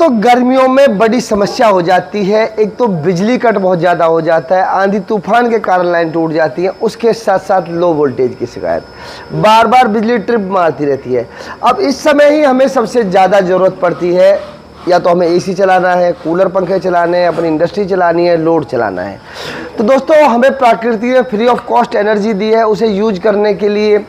दोस्तों गर्मियों में बड़ी समस्या हो जाती है। एक तो बिजली कट बहुत ज़्यादा हो जाता है, आंधी तूफान के कारण लाइन टूट जाती है, उसके साथ साथ लो वोल्टेज की शिकायत, बार बार बिजली ट्रिप मारती रहती है। अब इस समय ही हमें सबसे ज़्यादा ज़रूरत पड़ती है, या तो हमें एसी चलाना है, कूलर पंखे चलाने हैं, अपनी इंडस्ट्री चलानी है, लोड चलाना है। तो दोस्तों हमें प्रकृति ने फ्री ऑफ कॉस्ट एनर्जी दी है, उसे यूज करने के लिए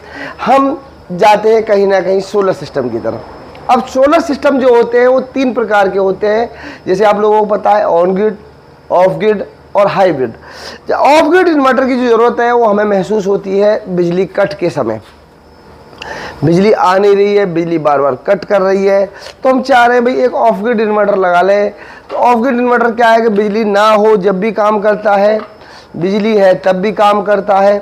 हम जाते हैं कहीं ना कहीं सोलर सिस्टम की तरफ। अब सोलर सिस्टम जो होते हैं वो 3 प्रकार के होते हैं, जैसे आप लोगों को पता है ऑन ग्रिड, ऑफ ग्रिड और हाइब्रिड। ऑफ ग्रिड इन्वर्टर की जो ज़रूरत है वो हमें महसूस होती है बिजली कट के समय। बिजली आ नहीं रही है, बिजली बार बार कट कर रही है, तो हम चाह रहे हैं भाई एक ऑफ ग्रिड इन्वर्टर लगा लें। तो ऑफ ग्रिड इन्वर्टर क्या है कि बिजली ना हो जब भी काम करता है, बिजली है तब भी काम करता है।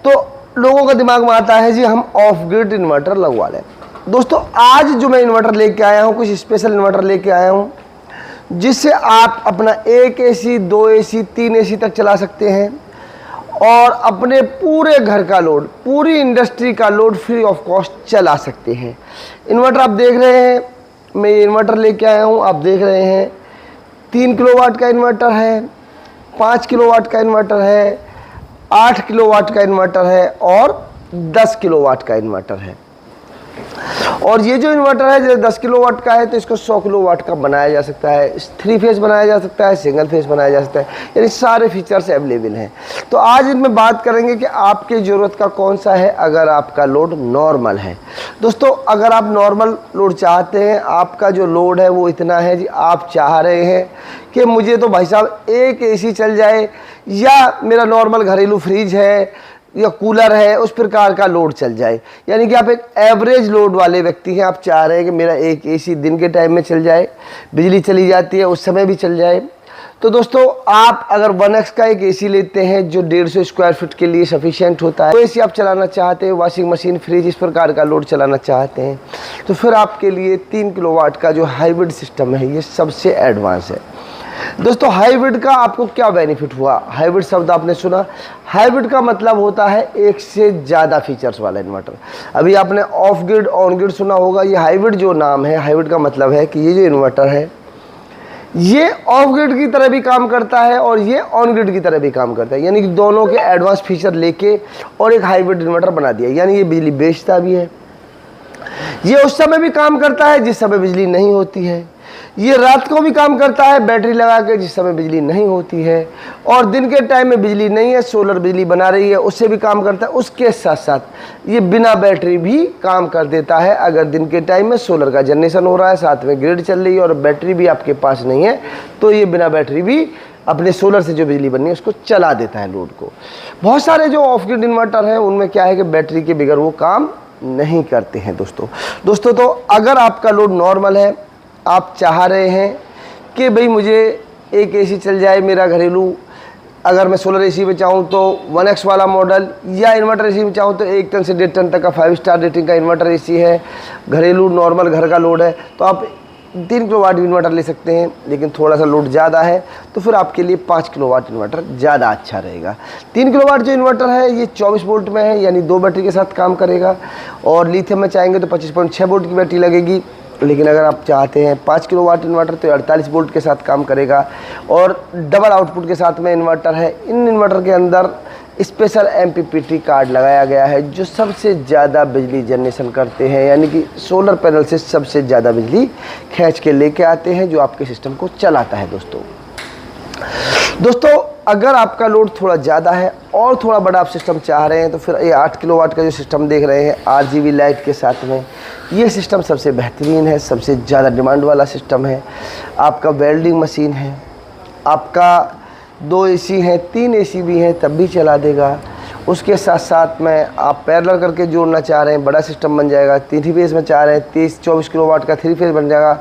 तो लोगों का दिमाग में आता है जी हम ऑफ ग्रिड इन्वर्टर लगवा लें। दोस्तों आज जो मैं इन्वर्टर लेके आया हूँ, कुछ स्पेशल इन्वर्टर लेके आया हूँ जिससे आप अपना 1 एसी, 2 एसी, 3 एसी तक चला सकते हैं और अपने पूरे घर का लोड, पूरी इंडस्ट्री का लोड फ्री ऑफ कॉस्ट चला सकते हैं। इन्वर्टर आप देख रहे हैं, मैं ये इन्वर्टर लेके आया हूँ, आप देख रहे हैं 3 किलोवाट का इन्वर्टर है, 5 किलोवाट का इन्वर्टर है, 8 किलोवाट का इन्वर्टर है और 10 किलोवाट का इन्वर्टर है। और ये जो इन्वर्टर है जैसे 10 किलोवाट का है तो इसको 100 किलोवाट का बनाया जा सकता है, 3 फेज बनाया जा सकता है, सिंगल फेज बनाया जा सकता है, यानी सारे फीचर्स अवेलेबल हैं। तो आज इनमें बात करेंगे कि आपकी ज़रूरत का कौन सा है अगर आपका लोड नॉर्मल है। दोस्तों अगर आप नॉर्मल लोड चाहते हैं, आपका जो लोड है वो इतना है जी, आप चाह रहे हैं कि मुझे तो भाई साहब 1 एसी चल जाए या मेरा नॉर्मल घरेलू फ्रिज है या कूलर है, उस प्रकार का लोड चल जाए, यानी कि आप एक एवरेज लोड वाले व्यक्ति हैं, आप चाह रहे हैं कि मेरा 1 एसी दिन के टाइम में चल जाए, बिजली चली जाती है उस समय भी चल जाए। तो दोस्तों आप अगर 1x का एक एसी लेते हैं जो 150 स्क्वायर फीट के लिए सफिशिएंट होता है, तो एसी आप चलाना चाहते हैं, वॉशिंग मशीन, फ्रिज, इस प्रकार का लोड चलाना चाहते हैं, तो फिर आपके लिए 3 किलोवाट का जो हाइब्रिड सिस्टम है ये सबसे एडवांस है। दोस्तों हाइब्रिड का आपको क्या बेनिफिट हुआ? हाइब्रिड शब्द आपने सुना, हाइब्रिड का मतलब होता है एक से ज़्यादा फीचर्स वाला इन्वर्टर। अभी आपने ऑफ ग्रिड, ऑन ग्रिड सुना होगा, ये हाइब्रिड जो नाम है, हाइब्रिड का मतलब है कि ये जो इन्वर्टर है ये ऑफ ग्रिड की तरह भी काम करता है और ये ऑन ग्रिड की तरह भी काम करता है, यानी कि दोनों के एडवांस फीचर लेके और एक हाइब्रिड इन्वर्टर बना दिया। यानी ये बिजली बेचता भी है, ये उस समय भी काम करता है जिस समय बिजली नहीं होती है, ये रात को भी काम करता है बैटरी लगा के जिस समय बिजली नहीं होती है, और दिन के टाइम में बिजली नहीं है, सोलर बिजली बना रही है उससे भी काम करता है। उसके साथ साथ ये बिना बैटरी भी काम कर देता है। अगर दिन के टाइम में सोलर का जनरेशन हो रहा है, साथ में ग्रिड चल रही है और बैटरी भी आपके पास नहीं है, तो ये बिना बैटरी भी अपने सोलर से जो बिजली बननी है उसको चला देता है लोड को। बहुत सारे जो ऑफ ग्रिड इन्वर्टर हैं उनमें क्या है कि बैटरी के बगैर वो काम नहीं करते हैं। दोस्तों तो अगर आपका लोड नॉर्मल है, आप चाह रहे हैं कि भाई मुझे 1 एसी चल जाए मेरा घरेलू, अगर मैं सोलर एसी में चाहूँ तो 1x वाला मॉडल, या इन्वर्टर एसी में चाहूँ तो 1 टन से 1.5 टन तक का 5 स्टार रेटिंग का इन्वर्टर एसी है, घरेलू नॉर्मल घर का लोड है, तो आप 3 किलोवाट इन्वर्टर ले सकते हैं। लेकिन थोड़ा सा लोड ज़्यादा है तो फिर आपके लिए 5 किलोवाट इन्वर्टर ज़्यादा अच्छा रहेगा। 3 किलोवाट जो इन्वर्टर है ये 24 वोल्ट में है, यानी 2 बैटरी के साथ काम करेगा, और लिथियम में चाहेंगे तो 25.6 वोल्ट की बैटरी लगेगी। लेकिन अगर आप चाहते हैं 5 किलोवाट इन्वर्टर तो 48 वोल्ट के साथ काम करेगा और डबल आउटपुट के साथ में इन्वर्टर है। इन इन्वर्टर के अंदर स्पेशल MPPT कार्ड लगाया गया है जो सबसे ज़्यादा बिजली जनरेशन करते हैं, यानी कि सोलर पैनल से सबसे ज़्यादा बिजली खींच के लेके आते हैं, जो आपके सिस्टम को चलाता है। दोस्तों अगर आपका लोड थोड़ा ज़्यादा है और थोड़ा बड़ा आप सिस्टम चाह रहे हैं तो फिर ये 8 किलोवाट का जो सिस्टम देख रहे हैं RGB लाइट के साथ में, ये सिस्टम सबसे बेहतरीन है, सबसे ज़्यादा डिमांड वाला सिस्टम है। आपका वेल्डिंग मशीन है, आपका 2 एसी हैं, 3 एसी भी हैं तब भी चला देगा। उसके साथ साथ में आप पैरेलल करके जोड़ना चाह रहे हैं, बड़ा सिस्टम बन जाएगा। 3 फेज में चाह रहे हैं 24 किलोवाट का 3 फेज बन जाएगा।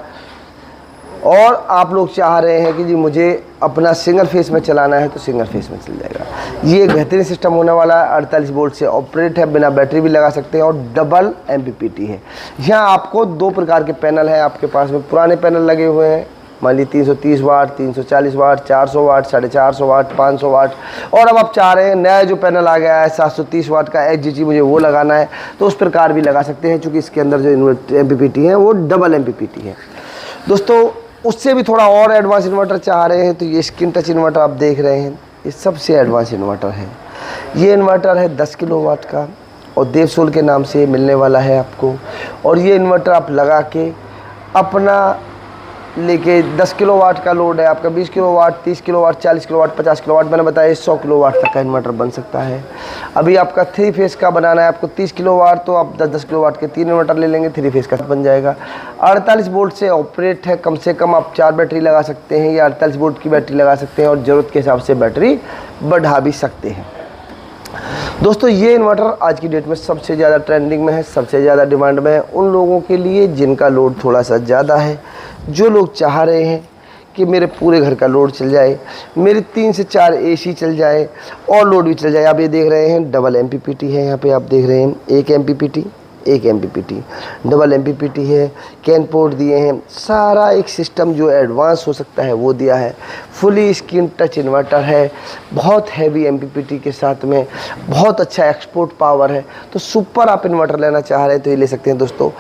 और आप लोग चाह रहे हैं कि जी मुझे अपना सिंगल फेस में चलाना है तो सिंगल फेस में चल जाएगा। ये एक बेहतरीन सिस्टम होने वाला है, 48 वोल्ट से ऑपरेट है, बिना बैटरी भी लगा सकते हैं और डबल MPPT है। यहाँ आपको 2 प्रकार के पैनल हैं आपके पास में। पुराने पैनल लगे हुए हैं, मान ली 330 वाट, 340 वाट, 400 वाट, 450 वाट, 500 वाट, और अब आप चाह रहे हैं नया जो पैनल आ गया है 730 वाट का HGG मुझे वो लगाना है, तो उस प्रकार भी लगा सकते हैं, क्योंकि इसके अंदर जो MPPT है वो डबल MPPT है। दोस्तों उससे भी थोड़ा और एडवांस इन्वर्टर चाह रहे हैं तो ये स्क्रीन टच इन्वर्टर आप देख रहे हैं, ये सबसे एडवांस इन्वर्टर है। ये इन्वर्टर है 10 किलोवाट का और देवसोल के नाम से मिलने वाला है आपको। और ये इन्वर्टर आप लगा के अपना लेके 10 किलोवाट का लोड है आपका, 20 किलोवाट, 30 किलोवाट, 40 किलोवाट, 50 किलोवाट, मैंने बताया 100 किलोवाट तक का इन्वर्टर बन सकता है। अभी आपका 3 फेस का बनाना है आपको 30 किलोवाट, तो आप 10-10 किलोवाट के 3 इन्वर्टर ले लेंगे, 3 फेस का बन जाएगा। 48 वोल्ट से ऑपरेट है, कम से कम आप 4 बैटरी लगा सकते हैं या 48 वोल्ट की बैटरी लगा सकते हैं और ज़रूरत के हिसाब से बैटरी बढ़ा भी सकते हैं। दोस्तों ये इन्वर्टर आज की डेट में सबसे ज़्यादा ट्रेंडिंग में है, सबसे ज़्यादा डिमांड में है उन लोगों के लिए जिनका लोड थोड़ा सा ज़्यादा है, जो लोग चाह रहे हैं कि मेरे पूरे घर का लोड चल जाए, मेरे 3 से 4 एसी चल जाए और लोड भी चल जाए। आप ये देख रहे हैं डबल MPPT है, यहाँ पे आप देख रहे हैं एक MPPT, डबल MPPT है, कैन पोर्ट दिए हैं, सारा एक सिस्टम जो एडवांस हो सकता है वो दिया है। फुली स्क्रीन टच इन्वर्टर है, बहुत हैवी MPPT के साथ में, बहुत अच्छा एक्सपोर्ट पावर है। तो सुपर आप इन्वर्टर लेना चाह रहे हैं तो ये ले सकते हैं दोस्तों।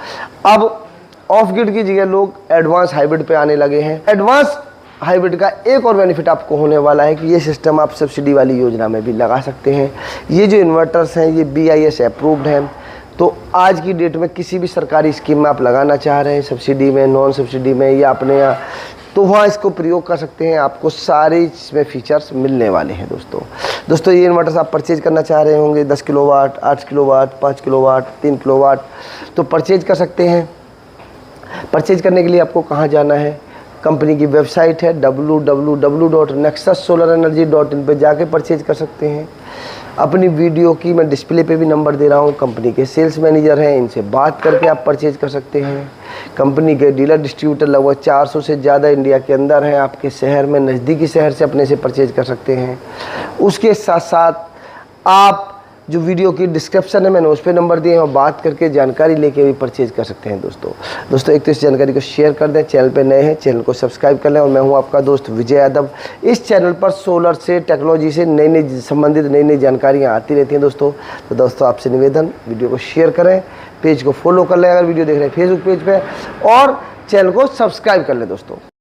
अब ऑफ ग्रिड की जगह लोग एडवांस हाइब्रिड पे आने लगे हैं। एडवांस हाइब्रिड का एक और बेनिफिट आपको होने वाला है कि ये सिस्टम आप सब्सिडी वाली योजना में भी लगा सकते हैं। ये जो इन्वर्टर्स हैं ये BIS अप्रूव्ड हैं, तो आज की डेट में किसी भी सरकारी स्कीम में आप लगाना चाह रहे हैं, सब्सिडी में, नॉन सब्सिडी में या अपने यहाँ, तो वहाँ इसको प्रयोग कर सकते हैं। आपको सारे इसमें फीचर्स मिलने वाले हैं दोस्तों ये इन्वर्टर्स आप परचेज करना चाह रहे होंगे 10 किलोवाट, 8 किलोवाट, 5 किलोवाट, 3 किलोवाट, तो परचेज कर सकते हैं। परचेज करने के लिए आपको कहाँ जाना है, कंपनी की वेबसाइट है www.nexussolarenergy.in पे जाके परचेज कर सकते हैं। अपनी वीडियो की मैं डिस्प्ले पे भी नंबर दे रहा हूँ, कंपनी के सेल्स मैनेजर हैं, इनसे बात करके आप परचेज कर सकते हैं। कंपनी के डीलर डिस्ट्रीब्यूटर लगभग 400 से ज़्यादा इंडिया के अंदर हैं, आपके शहर में, नज़दीकी शहर से अपने से परचेज कर सकते हैं। उसके साथ साथ आप जो वीडियो की डिस्क्रिप्शन है मैंने उस पर नंबर दिए हैं और बात करके जानकारी लेके भी परचेज कर सकते हैं दोस्तों एक तो इस जानकारी को शेयर कर दें, चैनल पे नए हैं चैनल को सब्सक्राइब कर लें। और मैं हूं आपका दोस्त विजय यादव। इस चैनल पर सोलर से, टेक्नोलॉजी से नई संबंधित नई जानकारियाँ आती रहती हैं दोस्तों आपसे निवेदन, वीडियो को शेयर करें, पेज को फॉलो कर लें अगर वीडियो देख रहे हैं फेसबुक पेज पर, और चैनल को सब्सक्राइब कर लें दोस्तों।